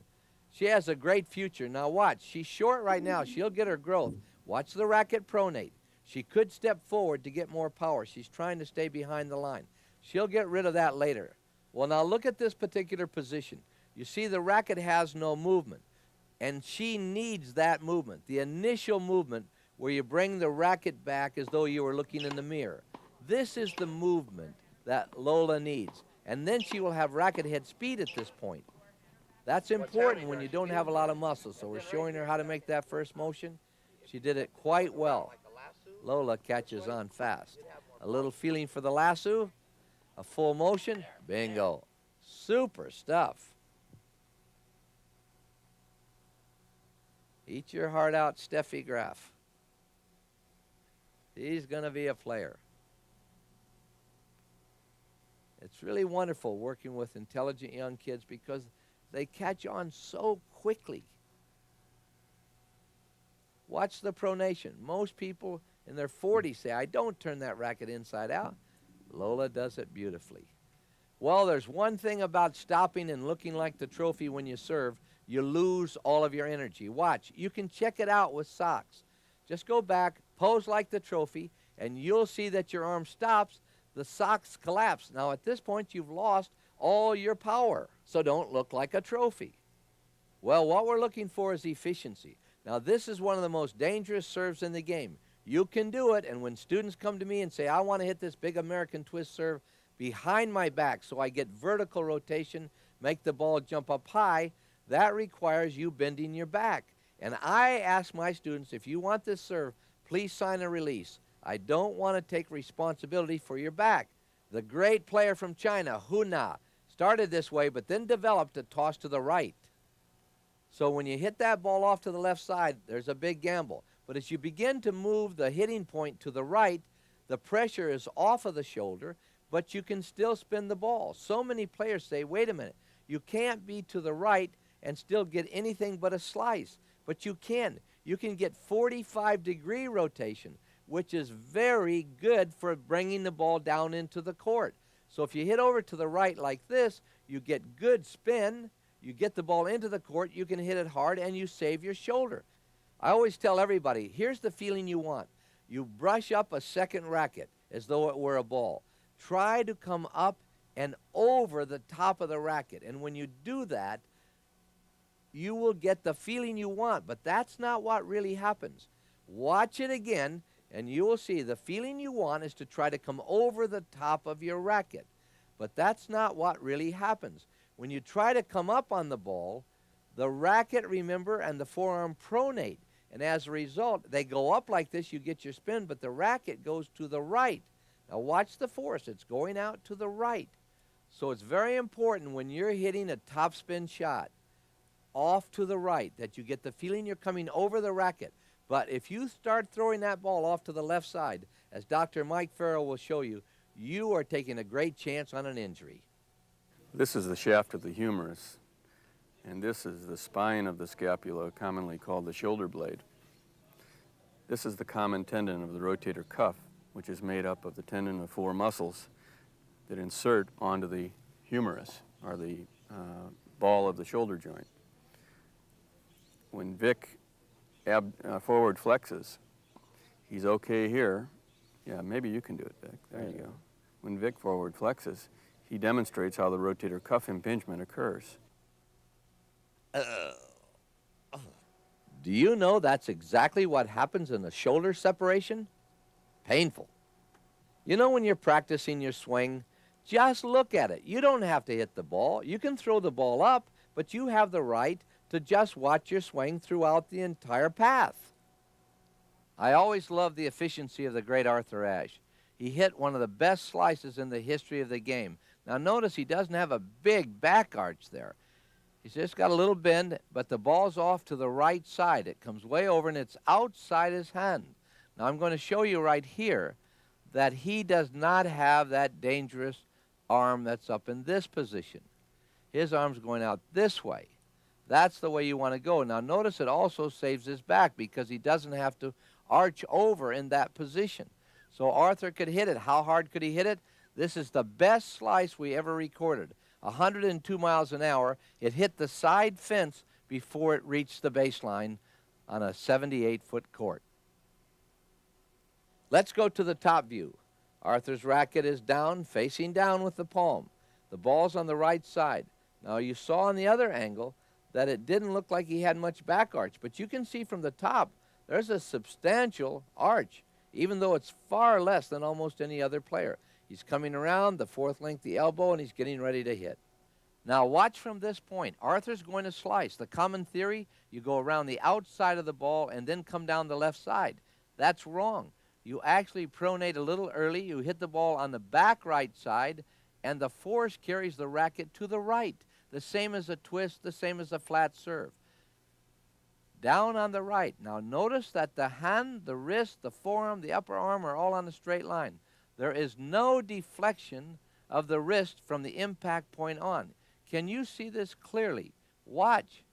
She has a great future. Now watch. She's short right now. She'll get her growth. Watch the racket pronate. She could step forward to get more power. She's trying to stay behind the line. She'll get rid of that later. Well, now look at this particular position. You see the racket has no movement, and she needs that movement, the initial movement where you bring the racket back as though you were looking in the mirror. This is the movement that Lola needs, and then she will have racket head speed at this point. That's important when you don't have a lot of muscle, so we're showing her how to make that first motion. She did it quite well. Lola catches on fast. A little feeling for the lasso, a full motion, bingo. Super stuff. Eat your heart out, Steffi Graf. He's going to be a player. It's really wonderful working with intelligent young kids because they catch on so quickly. Watch the pronation. Most people in their 40s say, I don't turn that racket inside out. Lola does it beautifully. Well, there's one thing about stopping and looking like the trophy when you serve. You lose all of your energy. Watch. You can check it out with socks. Just go back, pose like the trophy, and you'll see that your arm stops. The socks collapse. Now, at this point, you've lost all your power, so don't look like a trophy. Well, what we're looking for is efficiency. Now, this is one of the most dangerous serves in the game. You can do it, and when students come to me and say, I want to hit this big American twist serve behind my back so I get vertical rotation, make the ball jump up high, that requires you bending your back. And I ask my students, if you want this serve, please sign a release. I don't want to take responsibility for your back. The great player from China, Hu Na, started this way, but then developed a toss to the right. So when you hit that ball off to the left side, there's a big gamble. But as you begin to move the hitting point to the right, the pressure is off of the shoulder, but you can still spin the ball. So many players say, wait a minute, you can't be to the right and still get anything but a slice. But you can. You can get 45-degree rotation, which is very good for bringing the ball down into the court. So if you hit over to the right like this, you get good spin, you get the ball into the court, you can hit it hard, and you save your shoulder. I always tell everybody, here's the feeling you want. You brush up a second racket as though it were a ball. Try to come up and over the top of the racket. And when you do that, you will get the feeling you want. But that's not what really happens. Watch it again, and you will see the feeling you want is to try to come over the top of your racket. But that's not what really happens. When you try to come up on the ball, the racket, remember, and the forearm pronate. And as a result, they go up like this, you get your spin, but the racket goes to the right. Now watch the force. It's going out to the right. So it's very important when you're hitting a topspin shot off to the right that you get the feeling you're coming over the racket. But if you start throwing that ball off to the left side, as Dr. Mike Farrell will show you, you are taking a great chance on an injury. This is the shaft of the humerus, and this is the spine of the scapula, commonly called the shoulder blade. This is the common tendon of the rotator cuff, which is made up of the tendon of 4 muscles that insert onto the humerus, or the ball of the shoulder joint. When Vic forward flexes, he's okay here. Yeah, maybe you can do it, Vic. There you go. When Vic forward flexes, he demonstrates how the rotator cuff impingement occurs. Do you know that's exactly what happens in the shoulder separation? Painful. You know when you're practicing your swing, just look at it. You don't have to hit the ball. You can throw the ball up, but you have the right to just watch your swing throughout the entire path. I always loved the efficiency of the great Arthur Ashe. He hit one of the best slices in the history of the game. Now notice he doesn't have a big back arch there. He's just got a little bend, but the ball's off to the right side. It comes way over and it's outside his hand. Now I'm going to show you right here that he does not have that dangerous arm that's up in this position. His arm's going out this way. That's the way you want to go. Now notice it also saves his back because he doesn't have to arch over in that position. So Arthur could hit it. How hard could he hit it? This is the best slice we ever recorded. 102 miles an hour. It hit the side fence before it reached the baseline on a 78-foot court. Let's go to the top view. Arthur's racket is down, facing down with the palm. The ball's on the right side. Now you saw on the other angle that it didn't look like he had much back arch, but you can see from the top there's a substantial arch, even though it's far less than almost any other player. He's coming around the 4th length, the elbow, and he's getting ready to hit. Now watch from this point. Arthur's going to slice. The common theory, you go around the outside of the ball and then come down the left side. That's wrong. You actually pronate a little early. You hit the ball on the back right side, and the force carries the racket to the right. The same as a twist, the same as a flat serve. Down on the right. Now notice that the hand, the wrist, the forearm, the upper arm are all on a straight line. There is no deflection of the wrist from the impact point on. Can you see this clearly? Watch.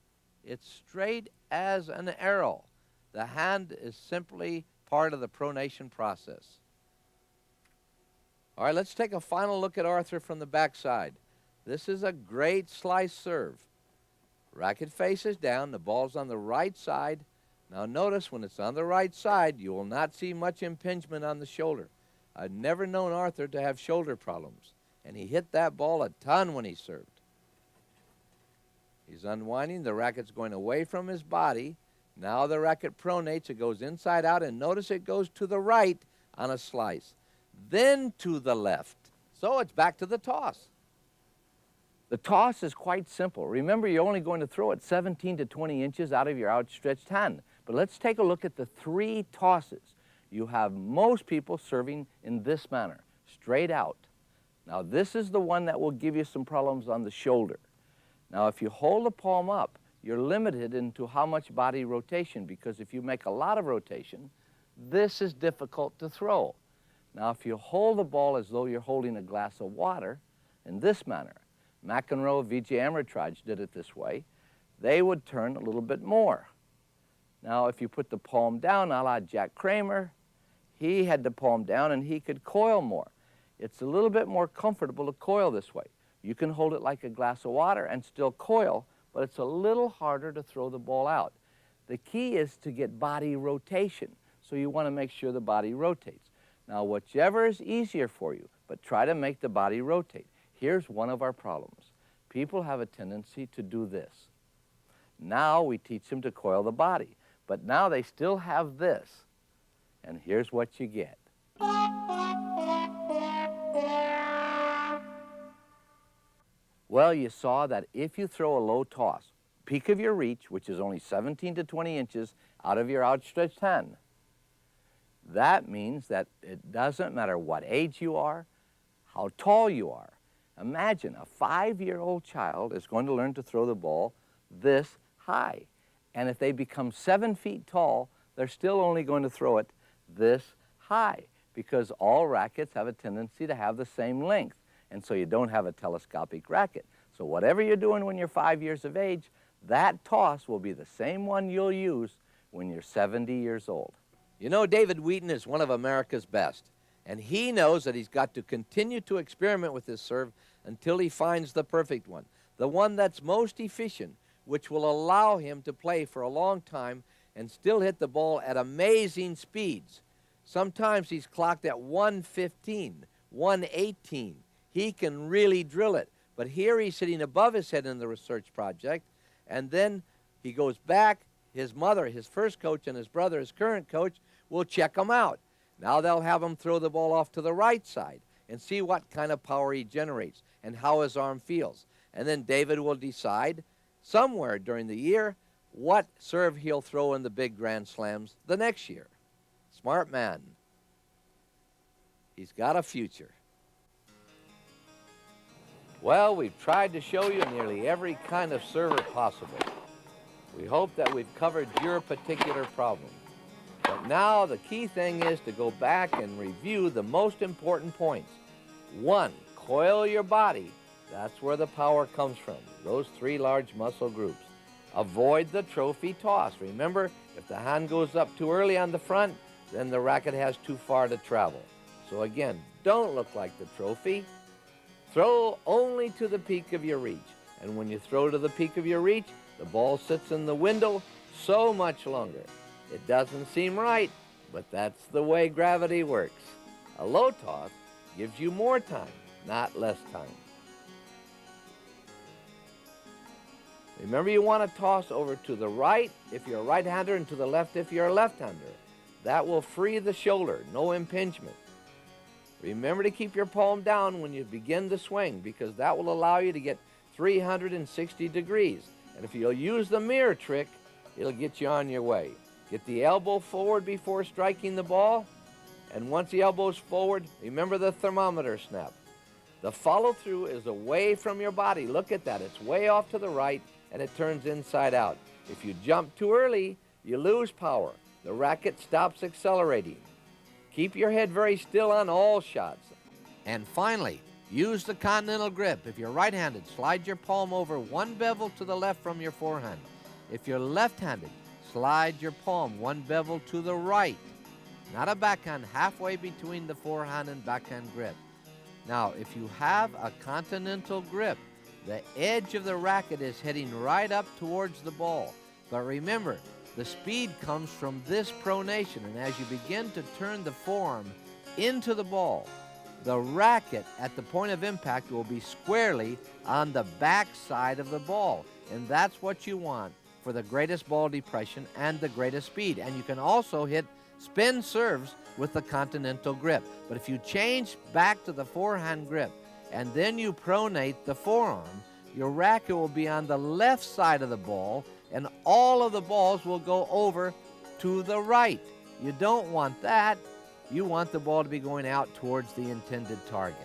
It's straight as an arrow. The hand is simply part of the pronation process. All right, let's take a final look at Arthur from the backside. This is a great slice serve. Racket faces down, the ball's on the right side. Now notice when it's on the right side, you will not see much impingement on the shoulder. I've never known Arthur to have shoulder problems, and he hit that ball a ton when he served. He's unwinding, the racket's going away from his body. Now the racket pronates, it goes inside out, and notice it goes to the right on a slice, then to the left. So it's back to the toss. The toss is quite simple. Remember, you're only going to throw it 17 to 20 inches out of your outstretched hand. But let's take a look at the 3 tosses. You have most people serving in this manner, straight out. Now this is the one that will give you some problems on the shoulder. Now if you hold the palm up, you're limited into how much body rotation, because if you make a lot of rotation, this is difficult to throw. Now, if you hold the ball as though you're holding a glass of water in this manner, McEnroe, V.J. Amritraj did it this way, they would turn a little bit more. Now, if you put the palm down, a la Jack Kramer, he had the palm down and he could coil more. It's a little bit more comfortable to coil this way. You can hold it like a glass of water and still coil, but it's a little harder to throw the ball out. The key is to get body rotation, so you want to make sure the body rotates. Now, whichever is easier for you, but try to make the body rotate. Here's one of our problems. People have a tendency to do this. Now we teach them to coil the body, but now they still have this. And here's what you get. Well, you saw that if you throw a low toss, peak of your reach, which is only 17 to 20 inches out of your outstretched hand, that means that it doesn't matter what age you are, how tall you are. Imagine a 5-year-old child is going to learn to throw the ball this high. And if they become 7 feet tall, they're still only going to throw it this high, because all rackets have a tendency to have the same length. And so you don't have a telescopic racket. So whatever you're doing when you're 5 years of age, that toss will be the same one you'll use when you're 70 years old. You know, David Wheaton is one of America's best, and he knows that he's got to continue to experiment with his serve until he finds the perfect one, the one that's most efficient, which will allow him to play for a long time and still hit the ball at amazing speeds. Sometimes he's clocked at 115, 118. He can really drill it. But here he's sitting above his head in the research project, and then he goes back. His mother, his first coach, and his brother, his current coach, will check him out. Now they'll have him throw the ball off to the right side and see what kind of power he generates and how his arm feels. And then David will decide somewhere during the year what serve he'll throw in the big Grand Slams the next year. Smart man. He's got a future. Well, we've tried to show you nearly every kind of server possible. We hope that we've covered your particular problem. But now the key thing is to go back and review the most important points. 1, coil your body. That's where the power comes from, those 3 large muscle groups. Avoid the trophy toss. Remember, if the hand goes up too early on the front, then the racket has too far to travel. So again, don't look like the trophy. Throw only to the peak of your reach. And when you throw to the peak of your reach, the ball sits in the window so much longer. It doesn't seem right, but that's the way gravity works. A low toss gives you more time, not less time. Remember, you want to toss over to the right if you're a right-hander and to the left if you're a left-hander. That will free the shoulder, no impingement. Remember to keep your palm down when you begin the swing, because that will allow you to get 360 degrees. And if you'll use the mirror trick, it'll get you on your way. Get the elbow forward before striking the ball, and once the elbow's forward, remember the thermometer snap. The follow-through is away from your body. Look at that. It's way off to the right, and it turns inside out. If you jump too early, you lose power. The racket stops accelerating. Keep your head very still on all shots. And finally, use the Continental Grip. If you're right-handed, slide your palm over 1 bevel to the left from your forehand. If you're left-handed, slide your palm 1 bevel to the right. Not a backhand, halfway between the forehand and backhand grip. Now, if you have a Continental Grip, the edge of the racket is heading right up towards the ball. But remember, the speed comes from this pronation, and as you begin to turn the forearm into the ball, the racket at the point of impact will be squarely on the back side of the ball. And that's what you want for the greatest ball depression and the greatest speed. And you can also hit spin serves with the Continental Grip. But if you change back to the forehand grip and then you pronate the forearm, your racket will be on the left side of the ball, and all of the balls will go over to the right. You don't want that. You want the ball to be going out towards the intended target.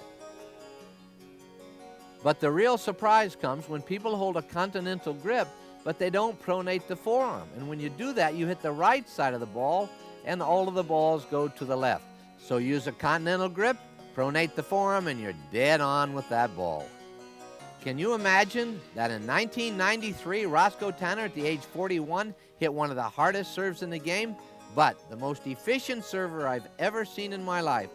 But the real surprise comes when people hold a Continental Grip but they don't pronate the forearm. And when you do that, you hit the right side of the ball, and all of the balls go to the left. So use a Continental Grip, pronate the forearm, and you're dead on with that ball. Can you imagine that in 1993, Rosco Tanner, at the age 41, hit one of the hardest serves in the game, but the most efficient server I've ever seen in my life.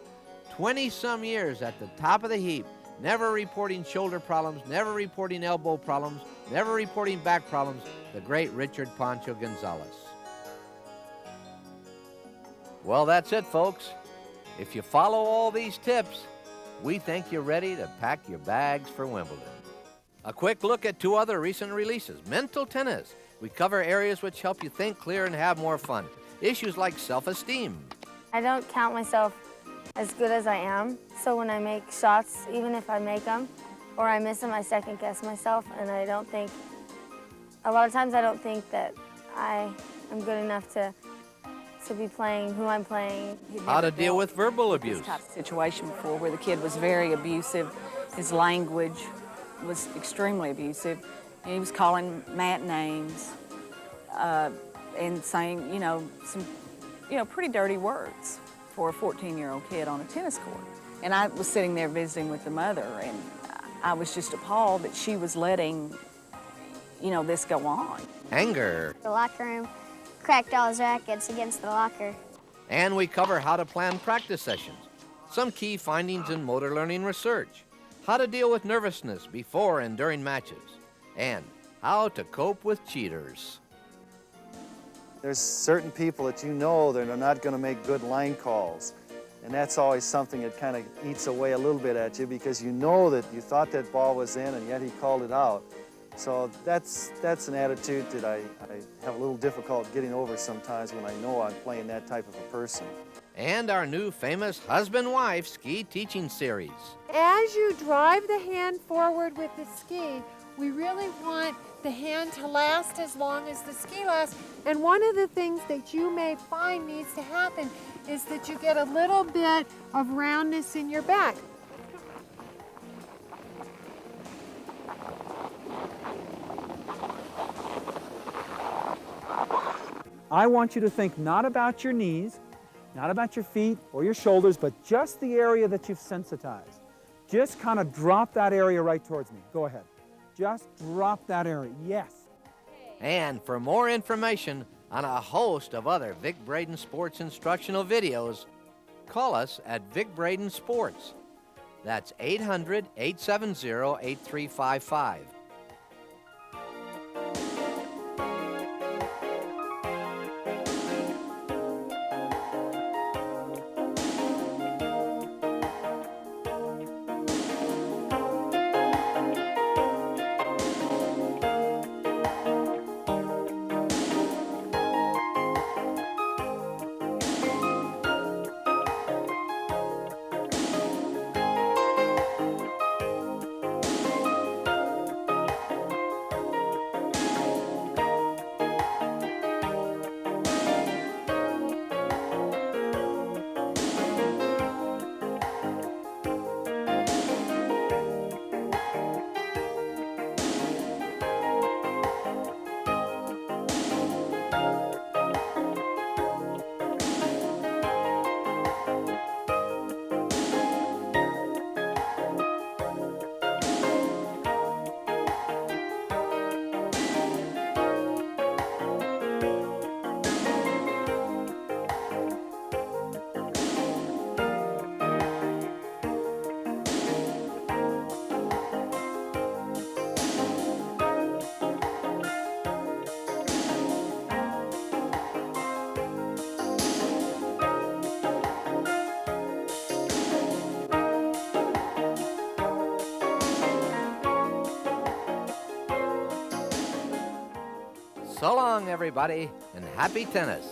20-some years at the top of the heap, never reporting shoulder problems, never reporting elbow problems, never reporting back problems, the great Richard Pancho Gonzalez. Well, that's it, folks. If you follow all these tips, we think you're ready to pack your bags for Wimbledon. A quick look at 2 other recent releases. Mental Tennis. We cover areas which help you think clear and have more fun. Issues like self-esteem. I don't count myself as good as I am, so when I make shots, even if I make them or I miss them, I second guess myself, and I don't think, a lot of times I don't think that I am good enough to be playing who I'm playing. How to deal with verbal abuse. This type of situation before where the kid was very abusive. His language was extremely abusive. He was calling Matt names and saying, some, pretty dirty words for a 14-year-old kid on a tennis court. And I was sitting there visiting with the mother, and I was just appalled that she was letting, this go on. Anger. The locker room cracked all his rackets against the locker. And we cover how to plan practice sessions, some key findings in motor learning research, how to deal with nervousness before and during matches, and how to cope with cheaters. There's certain people that you know that are not going to make good line calls. And that's always something that kind of eats away a little bit at you, because you know that you thought that ball was in and yet he called it out. So that's an attitude that I have a little difficult getting over sometimes when I know I'm playing that type of a person. And our new famous husband-wife ski teaching series. As you drive the hand forward with the ski, we really want the hand to last as long as the ski lasts. And one of the things that you may find needs to happen is that you get a little bit of roundness in your back. I want you to think not about your knees, not about your feet or your shoulders, but just the area that you've sensitized. Just kind of drop that area right towards me. Go ahead. Just drop that area. Yes. And for more information on a host of other Vic Braden Sports instructional videos, call us at Vic Braden Sports. That's 800-870-8355. So long, everybody, and happy tennis.